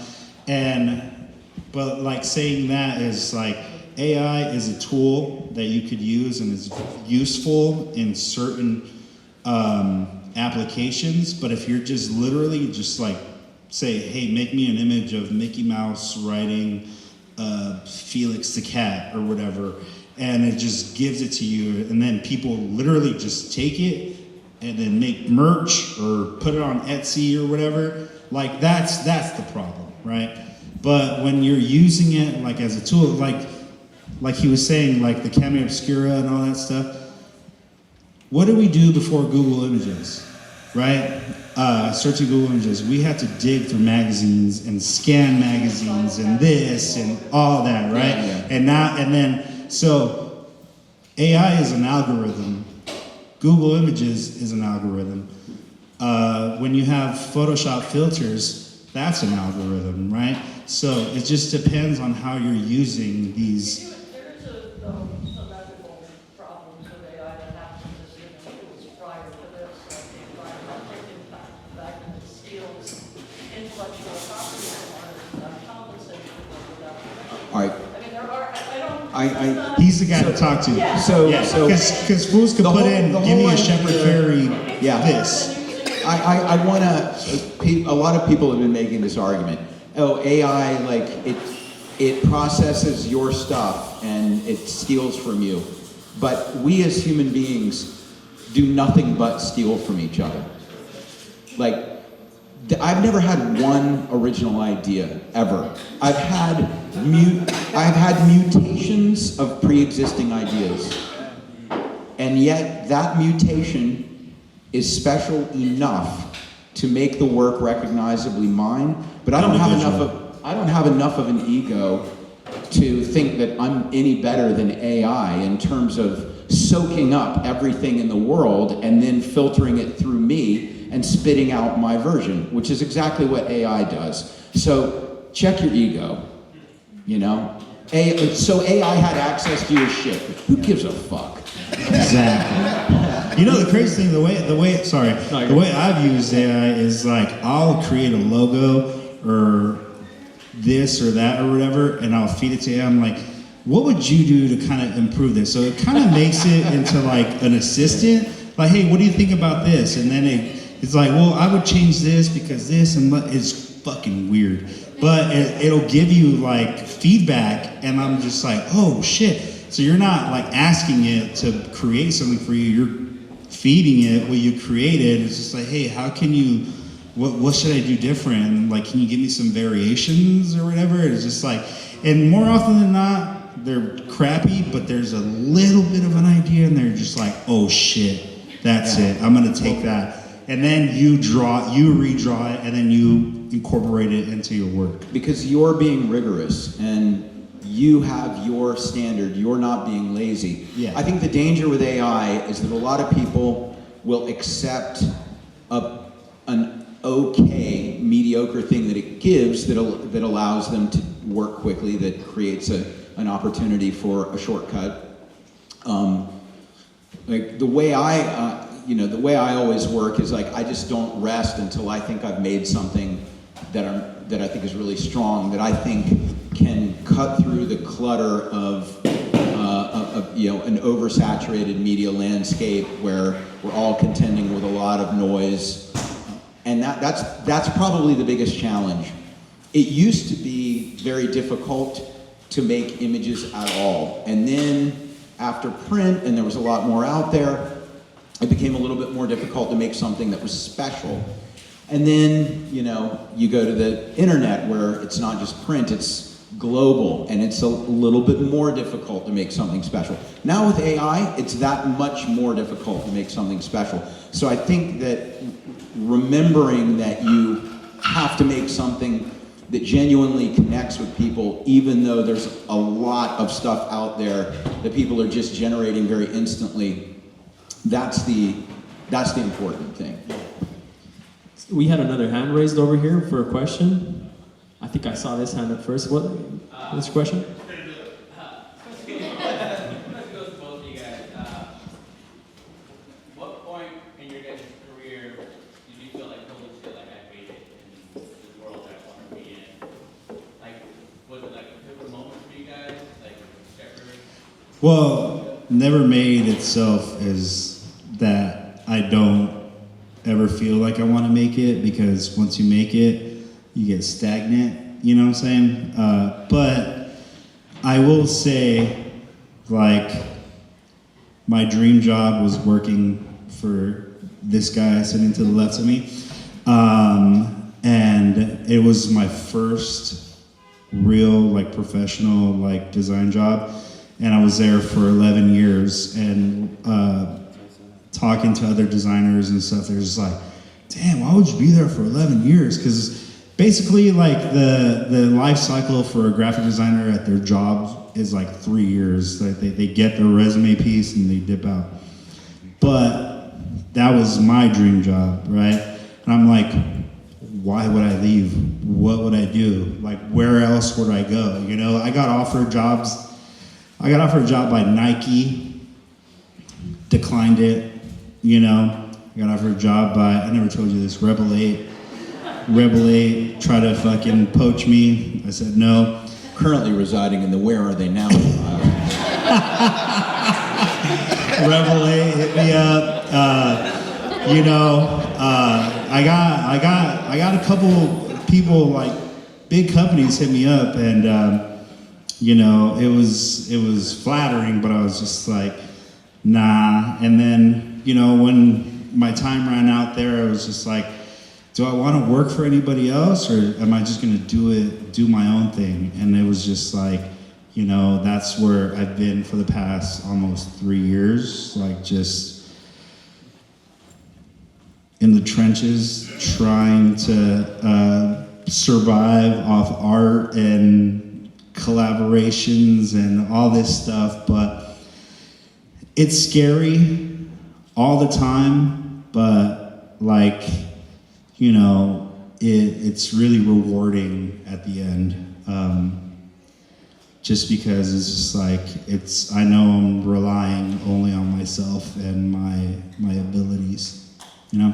but like saying that is like AI is a tool that you could use and is useful in certain applications, but if you're just literally just like say, hey, make me an image of Mickey Mouse riding Felix the cat or whatever, and it just gives it to you, and then people literally just take it and then make merch or put it on Etsy or whatever, like that's the problem, right? But when you're using it like as a tool, like he was saying, like the Cameo Obscura and all that stuff, what do we do before Google Images, right? Searching Google Images, we have to dig through magazines and scan magazines and this and all that, right? Yeah. So AI is an algorithm. Google Images is an algorithm. When you have Photoshop filters, that's an algorithm, right? So it just depends on how you're using these. There is some ethical problems with AI that happened prior to this, like the environmental impact, the fact that it steals intellectual property from artists without compensation without permission. All right. I mean, there are, I don't. He's the guy to talk to. Yeah. So Because fools could the put whole- in, the give me whole a Shepard idea- Fairey Yeah. this. I want to. A lot of people have been making this argument. Oh, AI, like it processes your stuff and it steals from you. But we as human beings do nothing but steal from each other. Like, I've never had one original idea ever. I've had mutations of pre-existing ideas, and yet that mutation is special enough to make the work recognizably mine. But I don't have enough of an ego to think that I'm any better than AI in terms of soaking up everything in the world and then filtering it through me and spitting out my version, which is exactly what AI does. So check your ego, you know? So AI had access to your shit. Who gives a fuck? Exactly. You know the crazy thing, the way I've used AI is like I'll create a logo or this or that or whatever, and I'll feed it to AI. I'm like, what would you do to kind of improve this? So it kind of makes it into like an assistant. Like, hey, what do you think about this? And then it's like, well, I would change this because this, and it's fucking weird. But it'll give you like feedback, and I'm just like, oh shit. So you're not like asking it to create something for you, you're feeding it what you created. It's just like, hey, how can you, what should I do different? And like, can you give me some variations or whatever? It's just like, and more often than not, they're crappy, but there's a little bit of an idea, and they're just like, oh shit, that's it. I'm gonna take that. And then you redraw it, and then you incorporate it into your work. Because you're being rigorous, and you have your standard, you're not being lazy. Yeah. I think the danger with AI is that a lot of people will accept an okay, mediocre thing that it gives that allows them to work quickly, that creates an opportunity for a shortcut. Like the way I always work is like I just don't rest until I think I've made something that I think is really strong, that I think can cut through the clutter of an oversaturated media landscape where we're all contending with a lot of noise, and that's probably the biggest challenge. It used to be very difficult to make images at all, and then after print, and there was a lot more out there, it became a little bit more difficult to make something that was special. And then, you go to the internet where it's not just print, it's global, and it's a little bit more difficult to make something special. Now with AI, it's that much more difficult to make something special. So I think that remembering that you have to make something that genuinely connects with people, even though there's a lot of stuff out there that people are just generating very instantly. That's the important thing. We had another hand raised over here for a question. I think I saw this hand up first. What's your question? Goes to both of you guys. What point in your guys' career did you feel like totally feel like I made it in the world that I want to be in? Like, was it like a pivotal moment for you guys? Like, Shepard? Well, never made itself is that I don't ever feel like I want to make it, because once you make it, you get stagnant, you know what I'm saying? But I will say, like, my dream job was working for this guy sitting to the left of me. And it was my first real, like, professional, like, design job. And I was there for 11 years, and talking to other designers and stuff, they're just like, damn, why would you be there for 11 years? Because basically, like, the life cycle for a graphic designer at their job is like 3 years. Like, they get their resume piece and they dip out. But that was my dream job, right? And I'm like, why would I leave? What would I do? Like, where else would I go? You know, I got offered jobs. I got offered a job by Nike, declined it. You know, I got offered a job by, I never told you this, Rebel 8 tried to fucking poach me. I said no. Currently residing in the Where Are They Now? Rebel 8 hit me up. You know, I got a couple people, like, big companies hit me up, and you know, it was flattering, but I was just like, nah. And then, you know, when my time ran out there, I was just like, do I want to work for anybody else, or am I just going to do my own thing? And it was just like, you know, that's where I've been for the past almost 3 years, like, just in the trenches, trying to survive off art and collaborations and all this stuff. But it's scary all the time, but, like, you know, it's really rewarding at the end. Just because it's just like, I know I'm relying only on myself and my abilities, you know?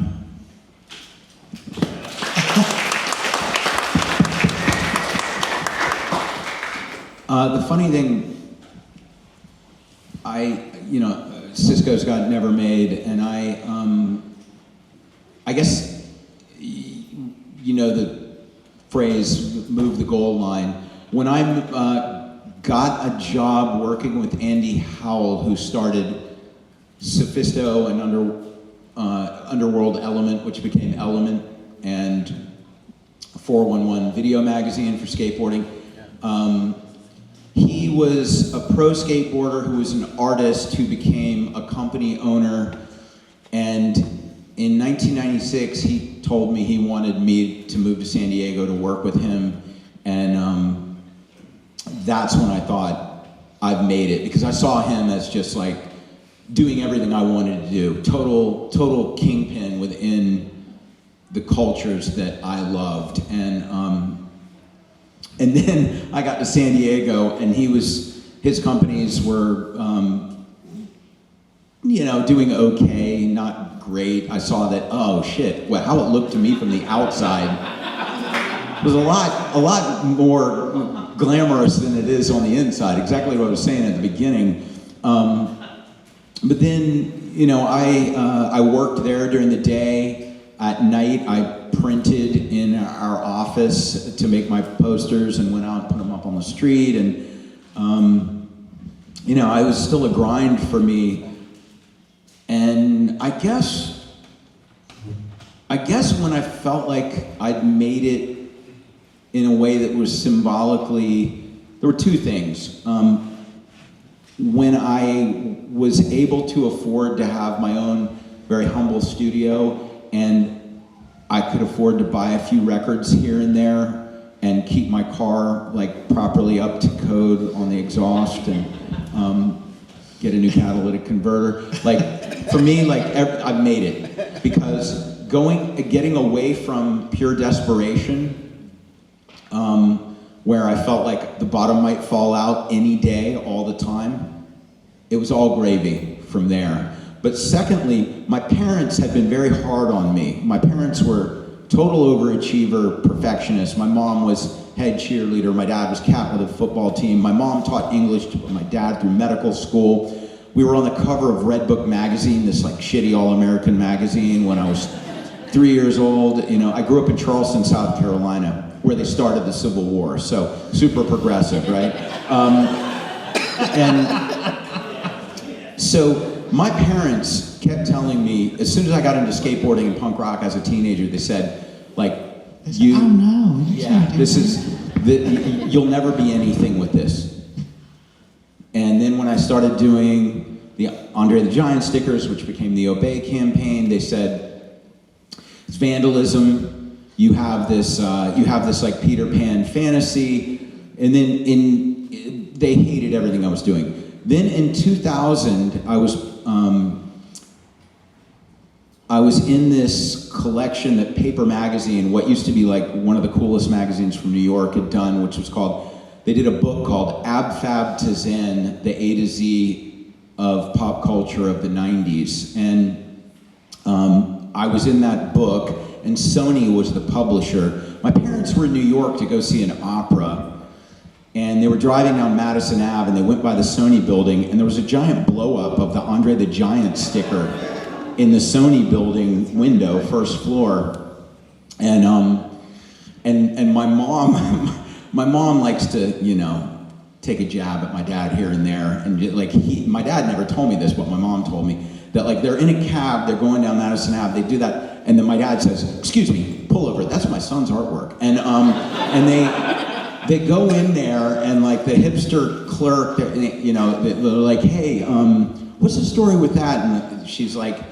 The funny thing, Cisco's got Never Made, and I guess, you know the phrase, move the goal line. When I got a job working with Andy Howell, who started Sophisto and Underworld Element, which became Element, and 411 Video Magazine for skateboarding. He was a pro skateboarder who was an artist who became a company owner, and in 1996 he told me he wanted me to move to San Diego to work with him, and that's when I thought, I've made it, because I saw him as just like doing everything I wanted to do, total kingpin within the cultures that I loved. And then I got to San Diego, and his companies were, you know, doing okay, not great. I saw that, oh shit, well, how it looked to me from the outside was a lot more glamorous than it is on the inside. Exactly what I was saying at the beginning. But then, you know, I worked there during the day. At night, I printed in our office to make my posters and went out and put them up on the street. And, you know, it was still a grind for me. And I guess when I felt like I'd made it in a way that was symbolically, there were two things. When I was able to afford to have my own very humble studio, and I could afford to buy a few records here and there and keep my car like properly up to code on the exhaust, and get a new catalytic converter. Like for me, like I've made it, because getting away from pure desperation, where I felt like the bottom might fall out any day, all the time, it was all gravy from there. But secondly, my parents had been very hard on me. My parents were total overachiever, perfectionists. My mom was head cheerleader. My dad was captain of the football team. My mom taught English to my dad through medical school. We were on the cover of Red Book magazine, this like shitty all-American magazine, when I was 3 years old. You know, I grew up in Charleston, South Carolina, where they started the Civil War. So super progressive, right? And so my parents kept telling me, as soon as I got into skateboarding and punk rock as a teenager, they said, like, you, oh no, yeah, you'll never be anything with this. And then when I started doing the Andre the Giant stickers, which became the Obey campaign, they said, it's vandalism. You have this like Peter Pan fantasy. And then they hated everything I was doing. Then in 2000, I was in this collection that Paper Magazine, what used to be like one of the coolest magazines from New York, had done, which was called, they did a book called Ab Fab to Zen, the A to Z of pop culture of the 90s. And I was in that book, and Sony was the publisher. My parents were in New York to go see an opera, and they were driving down Madison Ave, and they went by the Sony building, and there was a giant blow-up of the Andre the Giant sticker in the Sony building window, first floor. And my mom, my mom likes to, you know, take a jab at my dad here and there. And like my dad never told me this, but my mom told me that like they're in a cab, they're going down Madison Ave, they do that, and then my dad says, "Excuse me, pull over. That's my son's artwork." And they go in there, and like the hipster clerk, you know, they're like, "Hey, what's the story with that?" And she's like,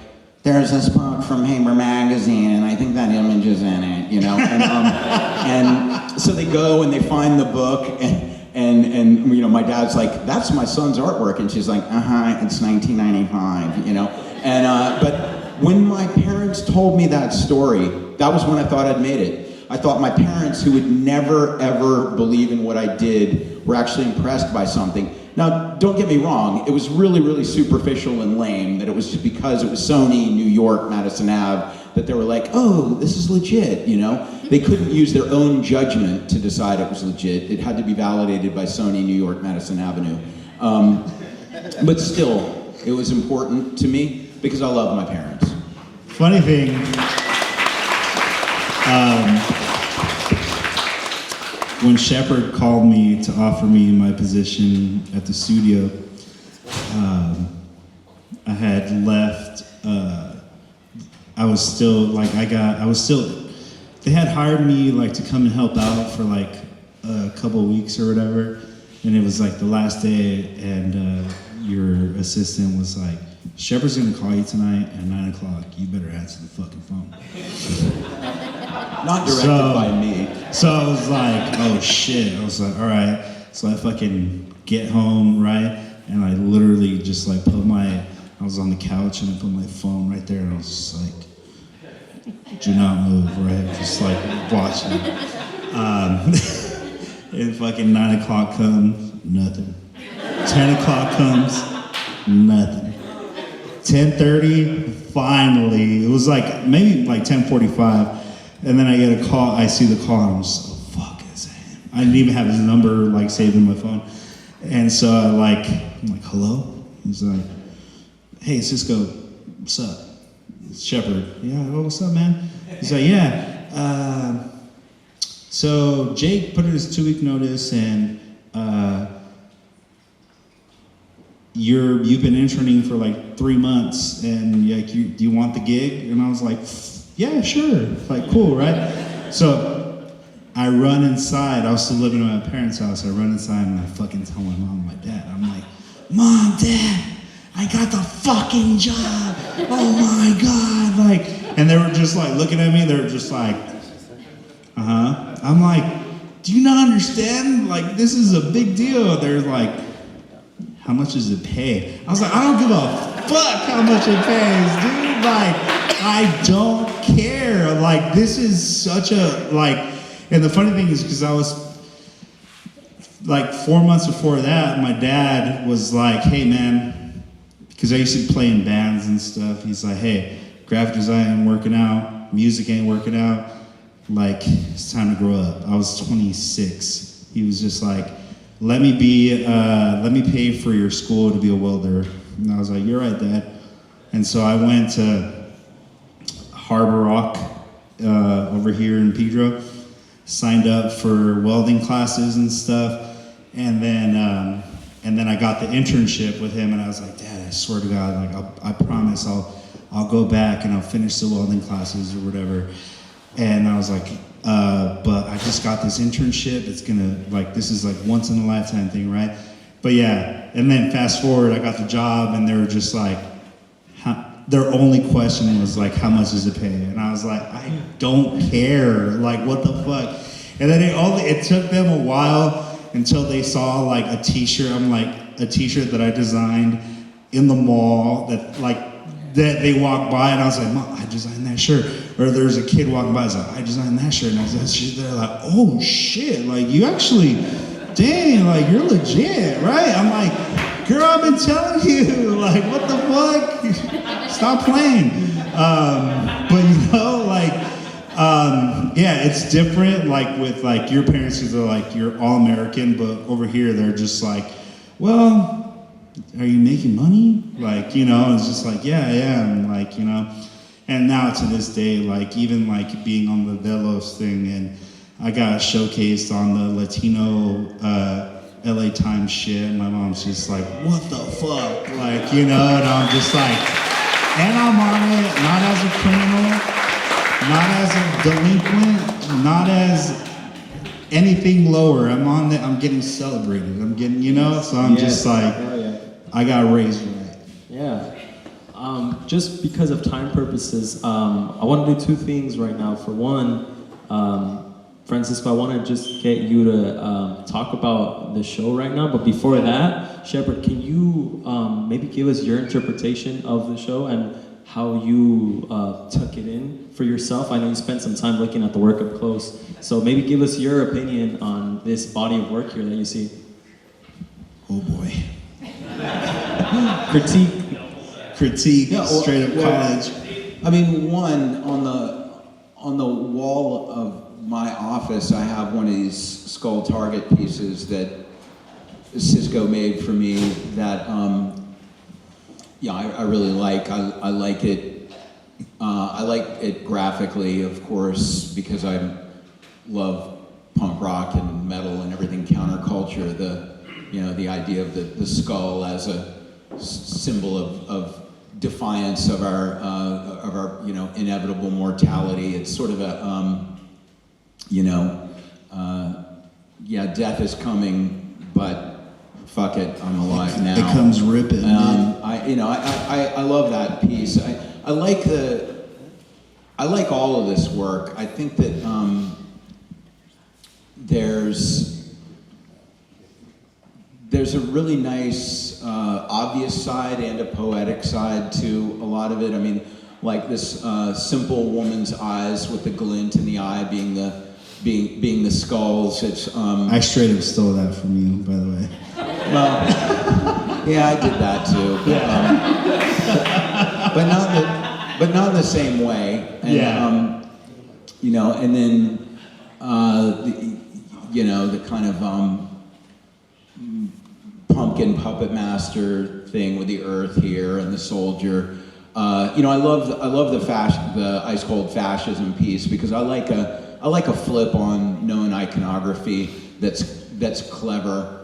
"There's this book from Paper Magazine, and I think that image is in it," you know. And so they go and they find the book, and you know, my dad's like, "That's my son's artwork," and she's like, "It's 1995," you know. And but when my parents told me that story, that was when I thought I'd made it. I thought my parents, who would never ever believe in what I did, were actually impressed by something. Now, don't get me wrong, it was really, really superficial and lame, that it was just because it was Sony, New York, Madison Ave, that they were like, "Oh, this is legit," you know? They couldn't use their own judgment to decide it was legit. It had to be validated by Sony, New York, Madison Avenue. But still, it was important to me because I love my parents. Funny thing, when Shepard called me to offer me my position at the studio, I had left, I was still, they had hired me like to come and help out for like a couple of weeks or whatever, and it was like the last day, and your assistant was like, "Shepard's gonna call you tonight at 9 o'clock, you better answer the fucking phone." Not directed by me. So I was like, oh shit. I was like, all right. So I fucking get home, right? And I literally just like I was on the couch and I put my phone right there, and I was just like, do not move, right? Just like watching. And fucking 9 o'clock comes, nothing. 10 o'clock comes, nothing. 10:30, finally. It was like maybe like 10:45. And then I get a call, I see the call, and I'm just, oh fuck, it's him. I didn't even have his number like saved in my phone. And so I'm like, hello? He's like, "Hey, Cisco, what's up?" It's Shepard. "Yeah, oh, what's up, man?" He's like, "Yeah, so Jake put in his 2-week notice, and you've been interning for like 3 months, and like, do you want the gig?" And I was like, "Yeah, sure." Like, cool, right? So I run inside. I was still living at my parents' house. I run inside and I fucking tell my mom and my dad. I'm like, "Mom, Dad, I got the fucking job. Oh my God." Like, and they were just like looking at me. They were just like, I'm like, do you not understand? Like, this is a big deal. They're like, how much does it pay? I was like, I don't give a fuck how much it pays, dude. Like, I don't care. Like, this is such a, like, and the funny thing is, because I was, like 4 months before that, my dad was like, hey man, because I used to play in bands and stuff. He's like, hey, graphic design ain't working out, music ain't working out. Like, it's time to grow up. I was 26. He was just like, let me pay for your school to be a welder. And I was like, you're right, Dad. And so I went to Harbor Rock over here in Pedro, signed up for welding classes and stuff. And then I got the internship with him, and I was like, Dad, I swear to God, like I promise I'll go back and I'll finish the welding classes or whatever. And I was like, but I just got this internship. It's gonna, like, this is like once in a lifetime thing, right? But yeah, and then fast forward, I got the job, and they were just like, their only question was like, how much does it pay? And I was like, I don't care. Like, what the fuck? And then it took them a while until they saw like a t-shirt. I'm like, a t-shirt that I designed in the mall that they walked by, and I was like, Mom, I designed that shirt. Or there's a kid walking by, I was like, I designed that shirt. And I was like, they're like, oh shit, like you actually, dang, like you're legit, right? I'm like, girl, I've been telling you, like, what the fuck? Stop playing. But you know, like, yeah, it's different, like with like your parents, because they're like, you're all American, but over here they're just like, well, are you making money? Like, you know, it's just like, yeah, I am, like, you know. And now to this day, like, even like being on the Delos thing, and I got showcased on the Latino LA Times shit, and my mom's just like, what the fuck? Like, you know, and I'm just like, and I'm on it, not as a criminal, not as a delinquent, not as anything lower. I'm on it, I'm getting celebrated. I'm getting, you know, so I'm just like, I got raised right. Yeah. Just because of time purposes, I want to do two things right now. For one, Francisco, I want to just get you to talk about the show right now. But before that, Shepard, can you maybe give us your interpretation of the show and how you took it in for yourself? I know you spent some time looking at the work up close. So maybe give us your opinion on this body of work here that you see. Oh boy. Critique, Yeah, well, straight up college. I mean, one, on the wall of my office, I have one of these skull target pieces that Cisco made for me that, yeah, I really like. I like it. I like it graphically, of course, because I love punk rock and metal and everything counterculture. The idea of the skull as a symbol of defiance of our inevitable mortality. It's sort of a death is coming, but fuck it, I'm alive now. It comes ripping. I love that piece. I like all of this work. I think that there's a really nice obvious side and a poetic side to a lot of it. I mean, like this simple woman's eyes with the glint in the eye being the skulls. It's I straight up stole that from you, by the way. well, yeah, I did that too, but not in the same way. And, Yeah. And then the kind of pumpkin puppet master thing with the earth here and the soldier. I love the ice cold fascism piece because I like a flip on known iconography that's clever.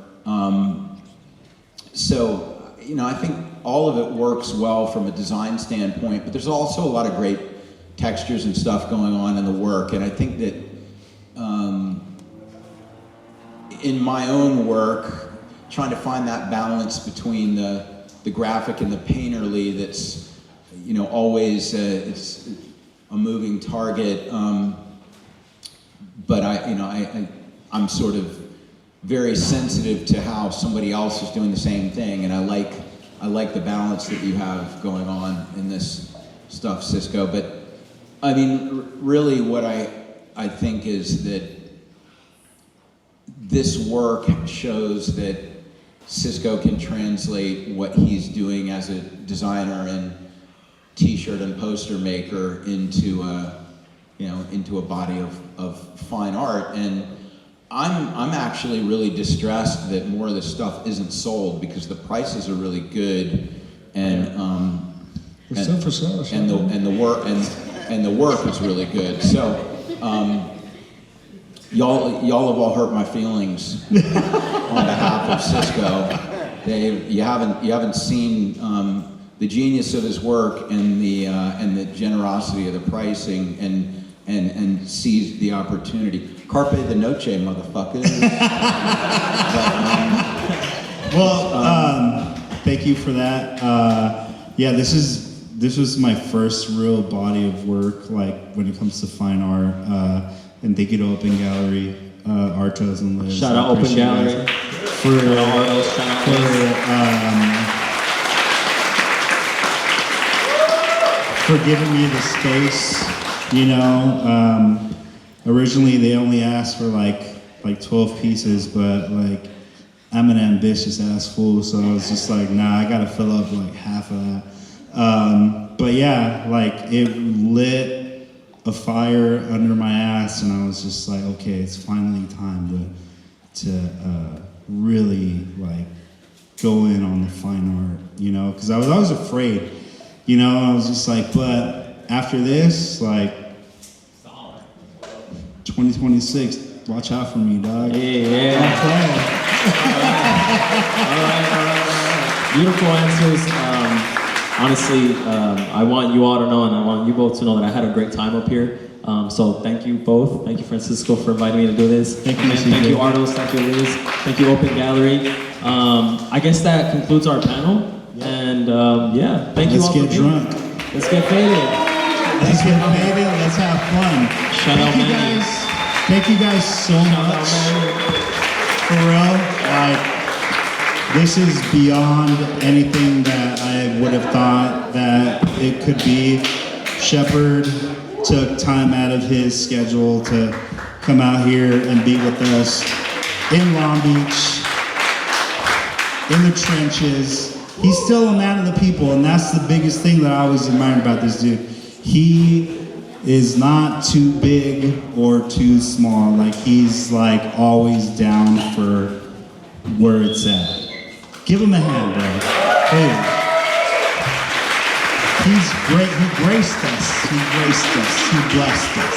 I think all of it works well from a design standpoint, but there's also a lot of great textures and stuff going on in the work, and I think that in my own work, trying to find that balance between the graphic and the painterly that's, always it's a moving target. But I I'm sort of very sensitive to how somebody else is doing the same thing, and I like the balance that you have going on in this stuff, Cisco. But I mean, really, what I think is that this work shows that Cisco can translate what he's doing as a designer and T-shirt and poster maker into a body of fine art. And I'm actually really distressed that more of this stuff isn't sold, because the prices are really good, and It's still for sale. and the work is really good. So y'all have all hurt my feelings on behalf of Cisco. You haven't seen the genius of his work and the generosity of the pricing, and seized the opportunity. Carpe the noche, motherfuckers. Thank you for that. Yeah, this was my first real body of work, like when it comes to fine art. And thank you to Open Gallery, Artos and Liz. Shout I out Open appreciate you Gallery. guys for giving me the space. Originally they only asked for like 12 pieces, but like I'm an ambitious ass fool, so I was just like, nah, I gotta fill up like half of that. But yeah, like it lit a fire under my ass, and I was just like, okay, it's finally time to really like go in on the fine art, because I was always afraid, I was just like, but after this, like 2026, watch out for me, dog. Yeah. All right. Beautiful answers. Honestly, I want you all to know, and I want you both to know that I had a great time up here. So thank you both. Thank you, Francisco, for inviting me to do this. Thank you, Thank you, Ardos. Thank you, Liz. Thank you, Open Gallery. I guess that concludes our panel. And yeah, thank you all. Let's get drunk. Let's get faded. Let's get faded. Let's have fun. Shout out, man. Thank you guys so much. For real, like this is beyond anything that I would have thought that it could be. Shepard took time out of his schedule to come out here and be with us in Long Beach, in the trenches. He's still a man of the people, and that's the biggest thing that I always admired about this dude. He is not too big or too small. Like, he's like always down for where it's at. Give him a hand, bro. Hey. He's great. He graced us. He blessed us.